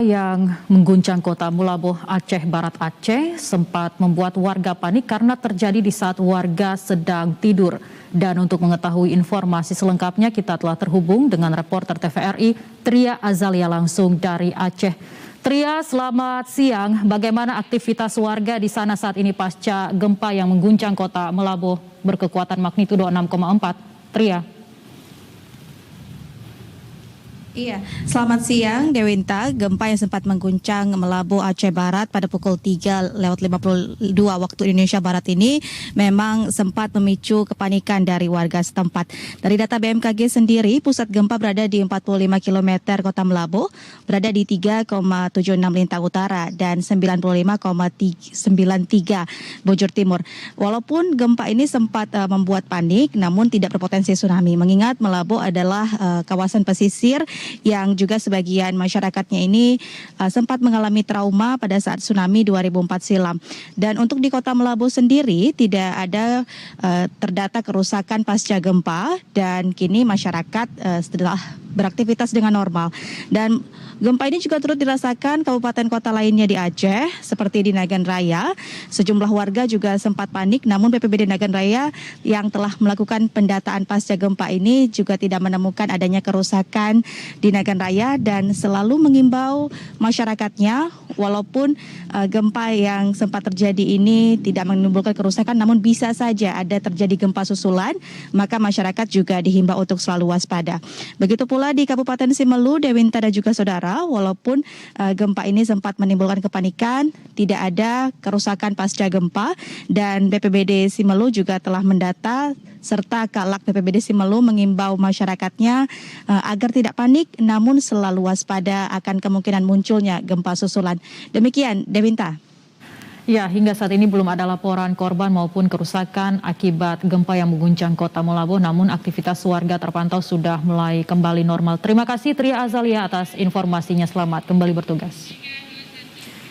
Yang mengguncang kota Mulaboh, Aceh Barat Aceh sempat membuat warga panik karena terjadi di saat warga sedang tidur. Dan untuk mengetahui informasi selengkapnya kita telah terhubung dengan reporter TVRI Tria Azalia langsung dari Aceh. Tria, selamat siang. Bagaimana aktivitas warga di sana saat ini pasca gempa yang mengguncang kota Mulaboh berkekuatan magnitudo 6,4? Tria. Iya, selamat siang Dewinta. Gempa yang sempat mengguncang Melabuh Aceh Barat pada pukul 3:52 waktu Indonesia Barat ini memang sempat memicu kepanikan dari warga setempat. Dari data BMKG sendiri, pusat gempa berada di 45 km kota Melabuh, berada di 3,76 Lintang Utara dan 95,93 Bojor Timur. Walaupun gempa ini sempat membuat panik, namun tidak berpotensi tsunami. Mengingat Melabuh adalah kawasan pesisir yang juga sebagian masyarakatnya ini sempat mengalami trauma pada saat tsunami 2004 silam. Dan untuk di kota Melabuh sendiri tidak ada terdata kerusakan pasca gempa dan kini masyarakat setelah beraktivitas dengan normal. Dan gempa ini juga turut dirasakan kabupaten kota lainnya di Aceh seperti di Nagan Raya. Sejumlah warga juga sempat panik, namun BPBD Nagan Raya yang telah melakukan pendataan pasca gempa ini juga tidak menemukan adanya kerusakan di Nagan Raya dan selalu mengimbau masyarakatnya walaupun gempa yang sempat terjadi ini tidak menimbulkan kerusakan, namun bisa saja ada terjadi gempa susulan, maka masyarakat juga dihimbau untuk selalu waspada. Begitu pula di Kabupaten Simelu, Dewinta dan juga saudara, walaupun gempa ini sempat menimbulkan kepanikan, tidak ada kerusakan pasca gempa dan BPBD Simelu juga telah mendata serta Kalak BPBD Simelu mengimbau masyarakatnya agar tidak panik namun selalu waspada akan kemungkinan munculnya gempa susulan. Demikian, Dewinta. Ya, hingga saat ini belum ada laporan korban maupun kerusakan akibat gempa yang mengguncang kota Mulaboh, namun aktivitas warga terpantau sudah mulai kembali normal. Terima kasih Tria Azalia atas informasinya, selamat kembali bertugas.